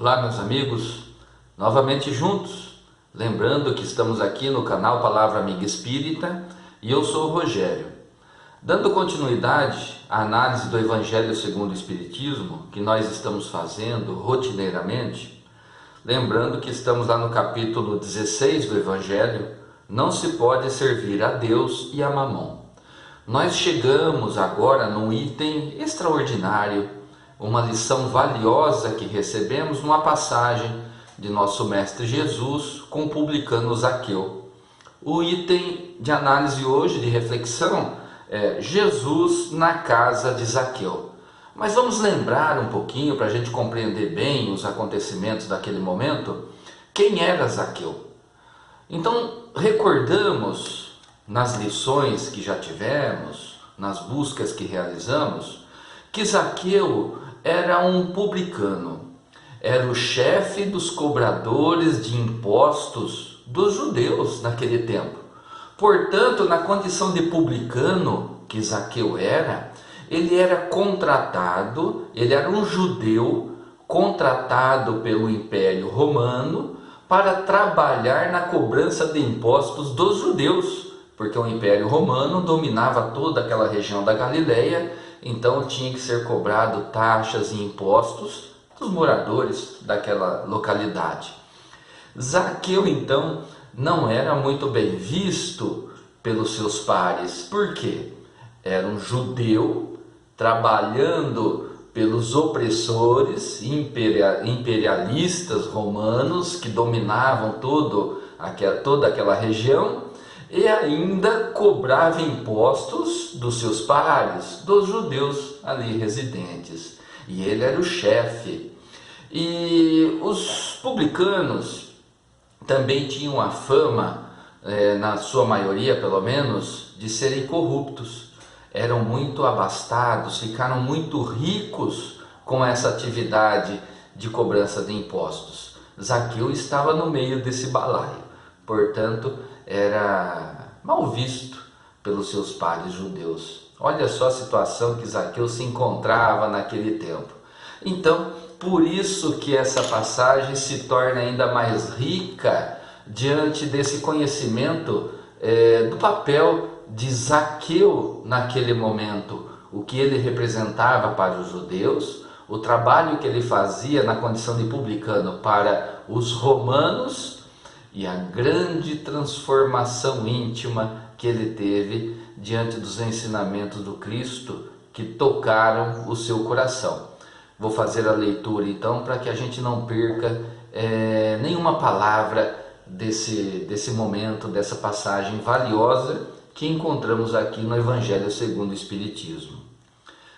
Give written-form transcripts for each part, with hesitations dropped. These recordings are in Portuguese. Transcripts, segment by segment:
Olá, meus amigos, novamente juntos, lembrando que estamos aqui no canal Palavra Amiga Espírita e eu sou o Rogério. Dando continuidade à análise do Evangelho segundo o Espiritismo, que nós estamos fazendo rotineiramente, lembrando que estamos lá no capítulo 16 do Evangelho, não se pode servir a Deus e a Mamon. Nós chegamos agora num item extraordinário, uma lição valiosa que recebemos numa passagem de nosso Mestre Jesus com o publicano Zaqueu. O item de análise hoje, de reflexão, é Jesus na casa de Zaqueu. Mas vamos lembrar um pouquinho, para a gente compreender bem os acontecimentos daquele momento, quem era Zaqueu. Então, recordamos nas lições que já tivemos, nas buscas que realizamos, que Zaqueu era um publicano, era o chefe dos cobradores de impostos dos judeus naquele tempo. Portanto, na condição de publicano que Zaqueu era, ele era contratado, ele era um judeu contratado pelo Império Romano para trabalhar na cobrança de impostos dos judeus, porque o Império Romano dominava toda aquela região da Galileia, então tinha que ser cobrado taxas e impostos dos moradores daquela localidade. Zaqueu, então, não era muito bem visto pelos seus pares. Por quê? Era um judeu trabalhando pelos opressores imperialistas romanos que dominavam toda aquela região, e ainda cobrava impostos dos seus pares, dos judeus ali residentes. E ele era o chefe. E os publicanos também tinham a fama, na sua maioria pelo menos, de serem corruptos. Eram muito abastados, ficaram muito ricos com essa atividade de cobrança de impostos. Zaqueu estava no meio desse balaio, portanto, era mal visto pelos seus pares judeus. Olha só a situação que Zaqueu se encontrava naquele tempo. Então, por isso que essa passagem se torna ainda mais rica diante desse conhecimento do papel de Zaqueu naquele momento, o que ele representava para os judeus, o trabalho que ele fazia na condição de publicano para os romanos, e a grande transformação íntima que ele teve diante dos ensinamentos do Cristo que tocaram o seu coração. Vou fazer a leitura então para que a gente não perca nenhuma palavra desse momento, dessa passagem valiosa que encontramos aqui no Evangelho segundo o Espiritismo.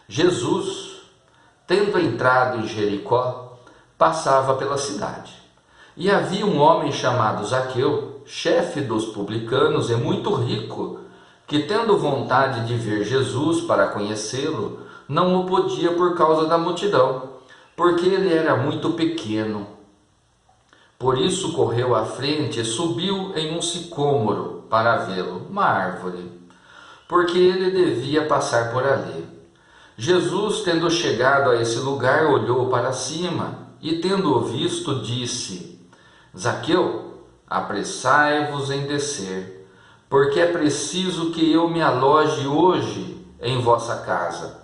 Jesus, tendo entrado em Jericó, passava pela cidade. E havia um homem chamado Zaqueu, chefe dos publicanos e muito rico, que tendo vontade de ver Jesus para conhecê-lo, não o podia por causa da multidão, porque ele era muito pequeno. Por isso correu à frente e subiu em um sicômoro para vê-lo, uma árvore, porque ele devia passar por ali. Jesus, tendo chegado a esse lugar, olhou para cima e, tendo-o visto, disse: Zaqueu, apressai-vos em descer, porque é preciso que eu me aloje hoje em vossa casa.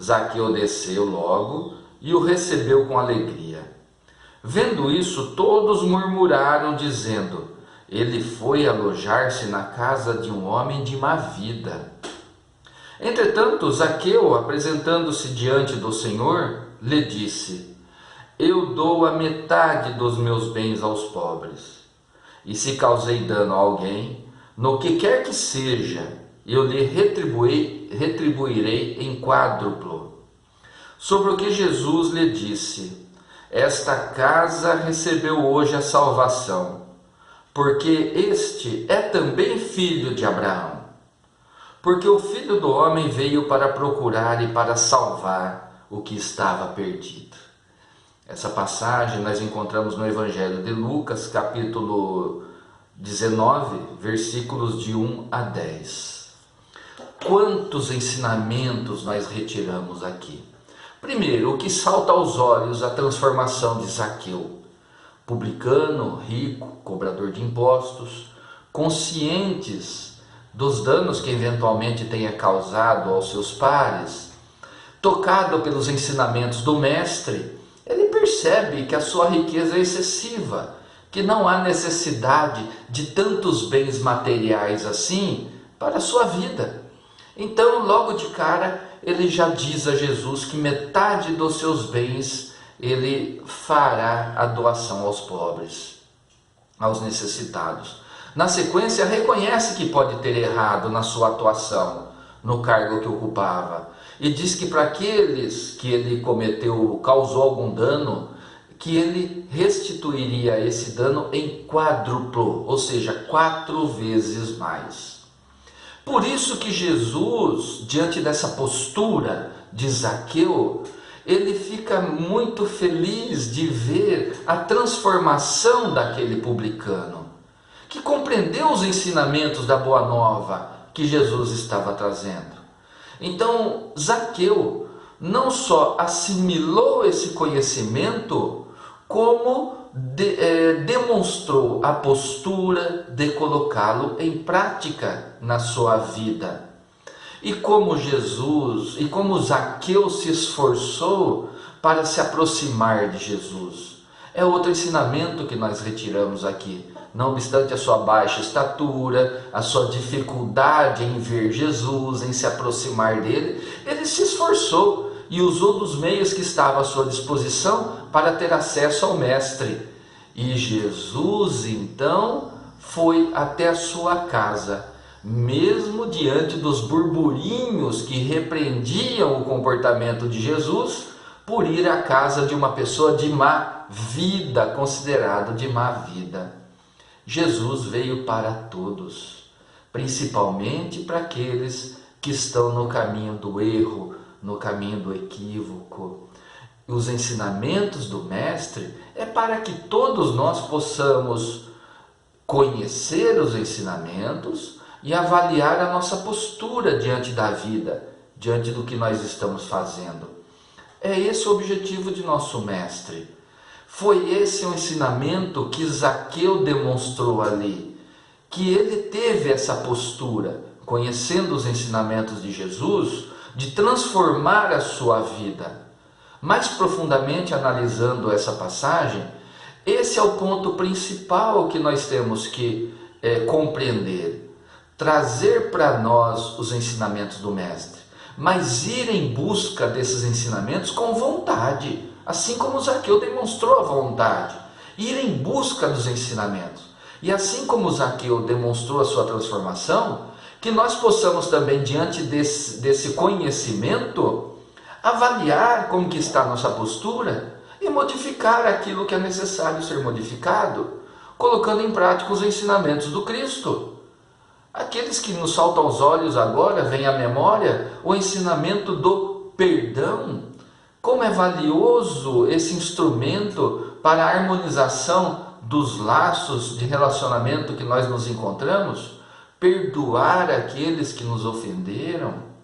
Zaqueu desceu logo e o recebeu com alegria. Vendo isso, todos murmuraram, dizendo: ele foi alojar-se na casa de um homem de má vida. Entretanto, Zaqueu, apresentando-se diante do Senhor, lhe disse: eu dou a metade dos meus bens aos pobres. E se causei dano a alguém, no que quer que seja, eu lhe retribuirei em quádruplo. Sobre o que Jesus lhe disse: esta casa recebeu hoje a salvação, porque este é também filho de Abraão. Porque o Filho do Homem veio para procurar e para salvar o que estava perdido. Essa passagem nós encontramos no Evangelho de Lucas, capítulo 19, versículos de 1 a 10. Quantos ensinamentos nós retiramos aqui? Primeiro, o que salta aos olhos, a transformação de Zaqueu. Publicano, rico, cobrador de impostos, conscientes dos danos que eventualmente tenha causado aos seus pares, tocado pelos ensinamentos do mestre, ele percebe que a sua riqueza é excessiva, que não há necessidade de tantos bens materiais assim para a sua vida. Então, logo de cara, ele já diz a Jesus que metade dos seus bens ele fará a doação aos pobres, aos necessitados. Na sequência, reconhece que pode ter errado na sua atuação, no cargo que ocupava, e diz que para aqueles que ele causou algum dano, que ele restituiria esse dano em quádruplo, ou seja, 4 vezes mais. Por isso que Jesus, diante dessa postura de Zaqueu, ele fica muito feliz de ver a transformação daquele publicano, que compreendeu os ensinamentos da Boa Nova que Jesus estava trazendo. Então, Zaqueu não só assimilou esse conhecimento, como demonstrou a postura de colocá-lo em prática na sua vida. E como Zaqueu se esforçou para se aproximar de Jesus. É outro ensinamento que nós retiramos aqui. Não obstante a sua baixa estatura, a sua dificuldade em ver Jesus, em se aproximar dele, ele se esforçou e usou dos meios que estavam à sua disposição para ter acesso ao Mestre. E Jesus, então, foi até a sua casa, mesmo diante dos burburinhos que repreendiam o comportamento de Jesus, por ir à casa de uma pessoa de má vida, considerado de má vida. Jesus veio para todos, principalmente para aqueles que estão no caminho do erro, no caminho do equívoco. Os ensinamentos do Mestre é para que todos nós possamos conhecer os ensinamentos e avaliar a nossa postura diante da vida, diante do que nós estamos fazendo. É esse o objetivo de nosso Mestre. Foi esse o ensinamento que Zaqueu demonstrou ali, que ele teve essa postura, conhecendo os ensinamentos de Jesus, de transformar a sua vida. Mais profundamente analisando essa passagem, esse é o ponto principal que nós temos que compreender. Trazer para nós os ensinamentos do Mestre, mas ir em busca desses ensinamentos com vontade, assim como Zaqueu demonstrou a vontade, ir em busca dos ensinamentos. E assim como Zaqueu demonstrou a sua transformação, que nós possamos também, diante desse conhecimento, avaliar como que está a nossa postura e modificar aquilo que é necessário ser modificado, colocando em prática os ensinamentos do Cristo. Aqueles que nos saltam aos olhos agora, vem à memória o ensinamento do perdão. Como é valioso esse instrumento para a harmonização dos laços de relacionamento que nós nos encontramos, perdoar aqueles que nos ofenderam.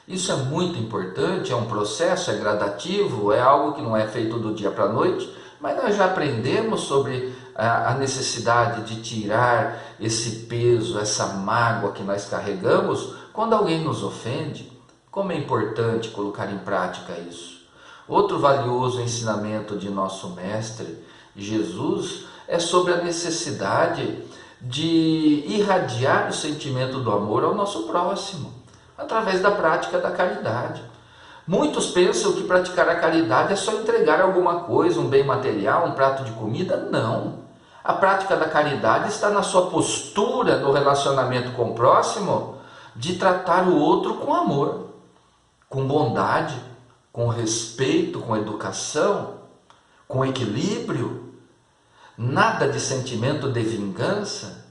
Isso é muito importante, é um processo, é gradativo, é algo que não é feito do dia para a noite, mas nós já aprendemos sobre a necessidade de tirar esse peso, essa mágoa que nós carregamos quando alguém nos ofende. Como é importante colocar em prática isso. Outro valioso ensinamento de nosso Mestre, Jesus, é sobre a necessidade de irradiar o sentimento do amor ao nosso próximo, através da prática da caridade. Muitos pensam que praticar a caridade é só entregar alguma coisa, um bem material, um prato de comida. Não. A prática da caridade está na sua postura no relacionamento com o próximo, de tratar o outro com amor, com bondade, com respeito, com educação, com equilíbrio. Nada de sentimento de vingança,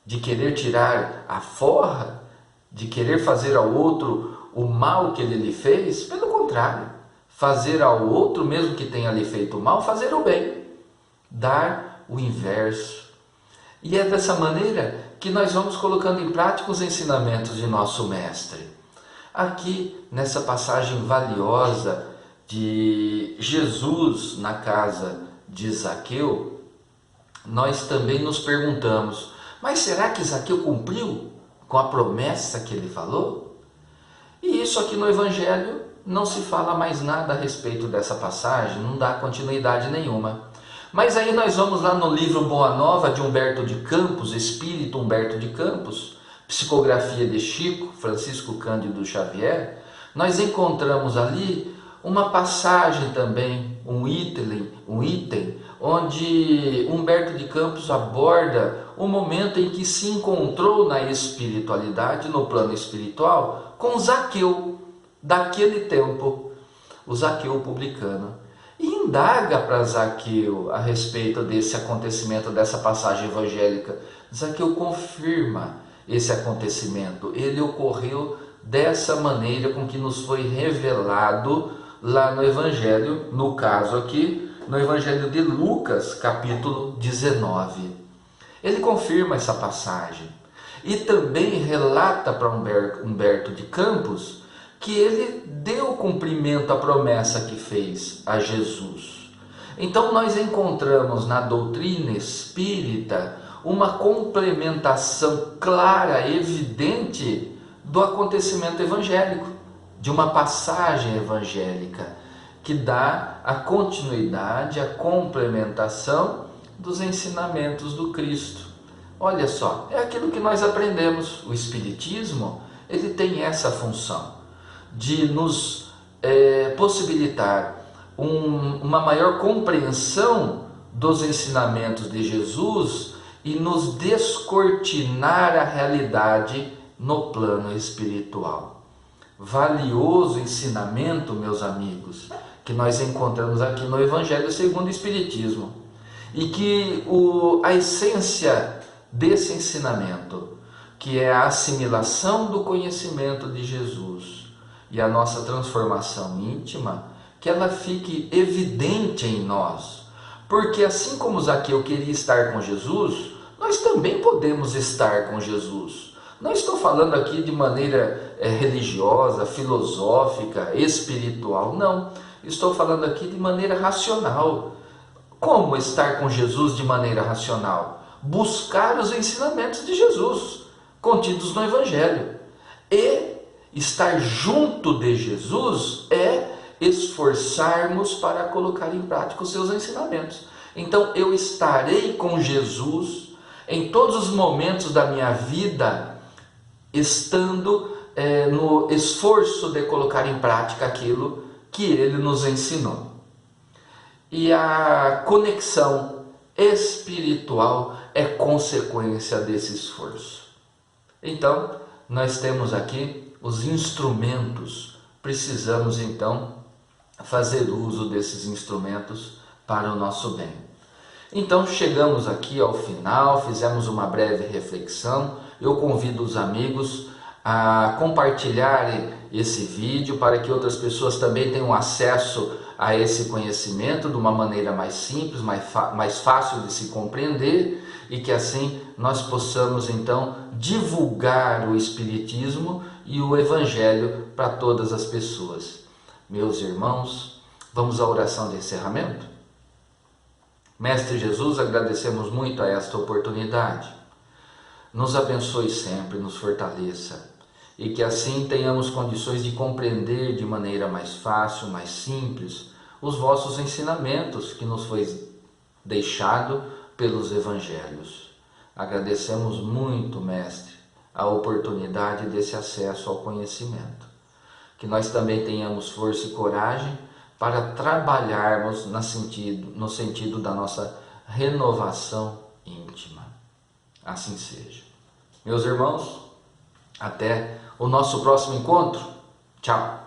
de querer tirar a forra, de querer fazer ao outro o mal que ele lhe fez. Pelo contrário, fazer ao outro, mesmo que tenha lhe feito mal, fazer o bem, dar o inverso. E é dessa maneira que nós vamos colocando em prática os ensinamentos de nosso Mestre. Aqui, nessa passagem valiosa de Jesus na casa de Zaqueu, nós também nos perguntamos, mas será que Zaqueu cumpriu com a promessa que ele falou? E isso aqui no Evangelho não se fala mais nada a respeito dessa passagem, não dá continuidade nenhuma. Mas aí nós vamos lá no livro Boa Nova de Humberto de Campos, Espírito Humberto de Campos, psicografia de Chico, Francisco Cândido Xavier, nós encontramos ali uma passagem também, um item, onde Humberto de Campos aborda o momento em que se encontrou na espiritualidade, no plano espiritual, com Zaqueu, daquele tempo, o Zaqueu publicano. E indaga para Zaqueu a respeito desse acontecimento, dessa passagem evangélica. Zaqueu confirma esse acontecimento. Ele ocorreu dessa maneira com que nos foi revelado lá no Evangelho, no caso aqui, no Evangelho de Lucas, capítulo 19. Ele confirma essa passagem e também relata para Humberto de Campos que ele deu cumprimento à promessa que fez a Jesus. Então nós encontramos na doutrina espírita uma complementação clara, evidente do acontecimento evangélico, de uma passagem evangélica que dá a continuidade, a complementação dos ensinamentos do Cristo. Olha só, é aquilo que nós aprendemos. O Espiritismo, ele tem essa função de nos possibilitar uma maior compreensão dos ensinamentos de Jesus e nos descortinar a realidade no plano espiritual. Valioso ensinamento, meus amigos, que nós encontramos aqui no Evangelho segundo o Espiritismo. E que a essência desse ensinamento, que é a assimilação do conhecimento de Jesus e a nossa transformação íntima, que ela fique evidente em nós. Porque assim como Zaqueu queria estar com Jesus, nós também podemos estar com Jesus. Não estou falando aqui de maneira religiosa, filosófica, espiritual, não. Estou falando aqui de maneira racional. Como estar com Jesus de maneira racional? Buscar os ensinamentos de Jesus, contidos no Evangelho. E estar junto de Jesus é esforçarmos para colocar em prática os seus ensinamentos. Então eu estarei com Jesus em todos os momentos da minha vida, estando no esforço de colocar em prática aquilo que ele nos ensinou. E a conexão espiritual é consequência desse esforço. Então, nós temos aqui os instrumentos. Precisamos, então, fazer uso desses instrumentos para o nosso bem. Então, chegamos aqui ao final, fizemos uma breve reflexão. Eu convido os amigos a compartilharem esse vídeo para que outras pessoas também tenham acesso a esse conhecimento de uma maneira mais simples, mais fácil de se compreender, e que assim nós possamos então divulgar o Espiritismo e o Evangelho para todas as pessoas. Meus irmãos, vamos à oração de encerramento? Mestre Jesus, agradecemos muito a esta oportunidade. Nos abençoe sempre, nos fortaleça, e que assim tenhamos condições de compreender de maneira mais fácil, mais simples, os vossos ensinamentos que nos foi deixado pelos Evangelhos. Agradecemos muito, Mestre, a oportunidade desse acesso ao conhecimento. Que nós também tenhamos força e coragem para trabalharmos no sentido da nossa renovação íntima. Assim seja. Meus irmãos, até o nosso próximo encontro. Tchau!